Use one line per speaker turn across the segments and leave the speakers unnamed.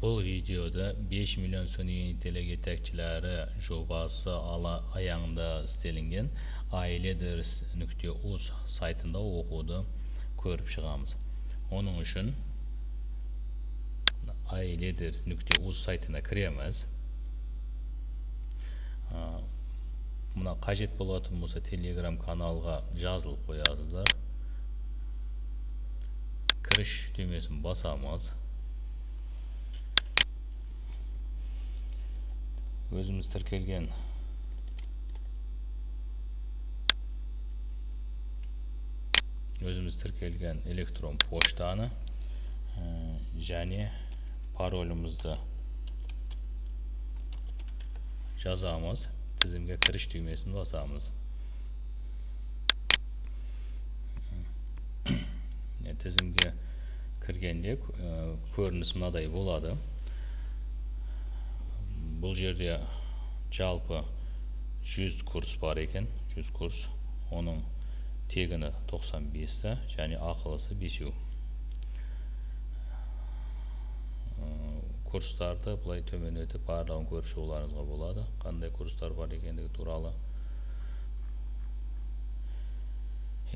Бұл видеода 5 миллион sun'iy intellekt yetakchilari jobasi аяғында істелінген aileders.uz сайтында оқуды көріп шығамыз. Оның үшін aileders.uz сайтына кіреміз. Мұна қажет болатын болса Telegram каналға жазылып қоясыздар. Кіріш түймесін басамыз. Өзіміз тіркелген электрон поштаны және паролімізді жазамыз. Тізімге кіріш түймесін басамыз. Тізімге кіргенде көрініс мынадай болады. Бұл жерде жалпы 100 курс бар екен, 100 курс. Оның тегіні 95-ті және ақылысы 5-еу. Курстарды бұлай төмен өтіп барлығын көріп шығуларыңызға болады. Қандай курстар бар екендігі туралы.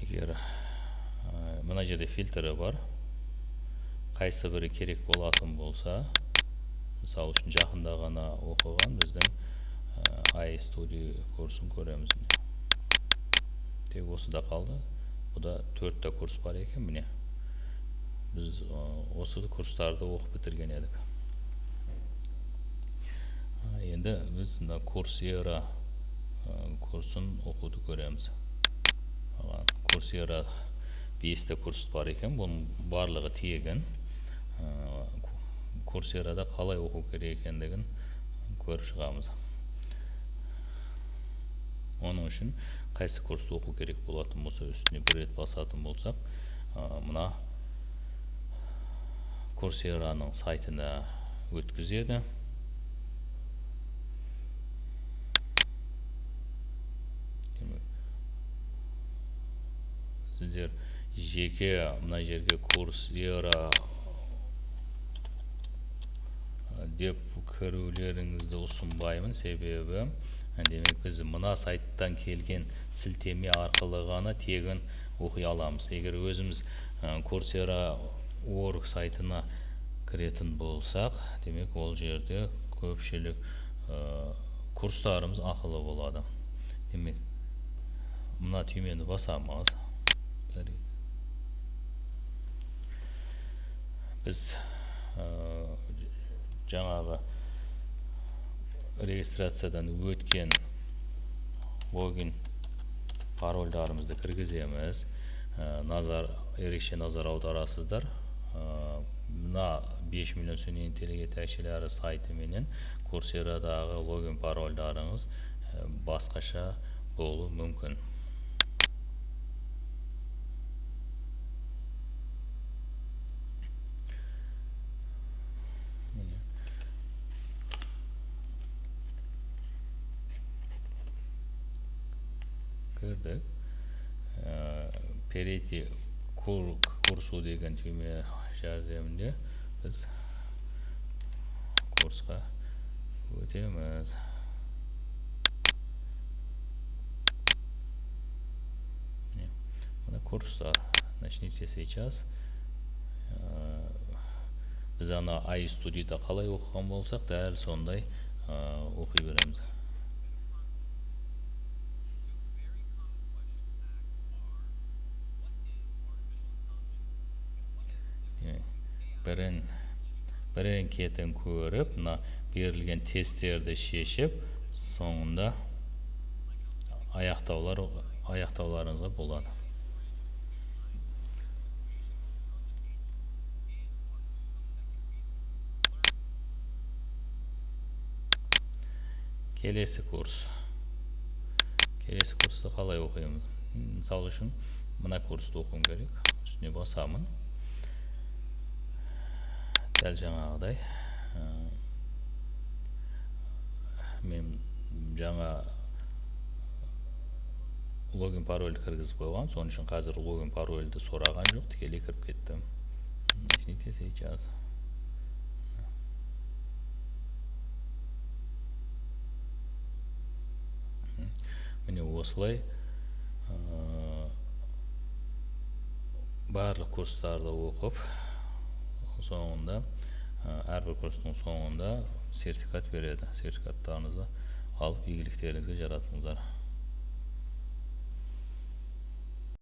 Егер мына жерде фильтрі бар. Қайсы бірі керек болатын болса, мысалы үшін жақында ғана оқыған біздің iStudio курсын көреміз. Тек осыда қалды. Бұда 4 курс бар екен, міне. Біз осы курстарды оқып бітірген едік. Енді біз Coursera курсын оқуды көреміз. Coursera 5 курс бар екен, бұның барлығы тегін. Coursera-да қалай оқу керек екендігін көріп шығамыз. Оның үшін қайсы курсты оқу керек болатын болса, үстіне бір рет басатын болсақ, мына Coursera-ның сайтына өткізеді. Сіздер жеке мына жерге Coursera деп кірулеріңізді ұсынбаймын, себебі демек біз мына сайттан келген сілтеме арқылы ғана тегін оқи аламыз. Егер өзіміз Coursera.org сайтына кіретін болсақ, демек ол жерде көпшілік курстарымыз ақылы болады. Демек мына түймені басамыз. Біз жаңағы регистрациядан өткен логин парольдарымызды кіргіземіз. Ерекше назар аударасыздар. Мына 5 миллион sun'iy intellekt yetakchilari сайты менен Coursera-дағы логин парольдарыңыз басқаша болуы мүмкін. Кірдік. Перейти курсу деген түйме жәрдемінде біз курсқа өтеміз. Мына курстар. Начните сейчас. Біз ана iStudio'да қалай оқыған болсақ, дәл сондай оқи береміз. Бірін кетін көріп, берілген тесттерді шешіп, соңында аяқтауларыңызға болады. Келесі курс. Келесі курсты қалай оқимыз? Мысалы үшін, мына курсты оқуым керек. Үстіне басамын. Дәл жаңағыдай. Мен жаңа логин парольді кіргізіп қойған, соның үшін қазір логин парольді сұраған жоқ, тікелей кіріп кеттім. Начните сейчас. Міне осылай барлық курстарды оқып, соңында әрбір курстың соңында сертификат береді. Сертификаттарыңызды алып игіліктеріңізге жаратыңыздар.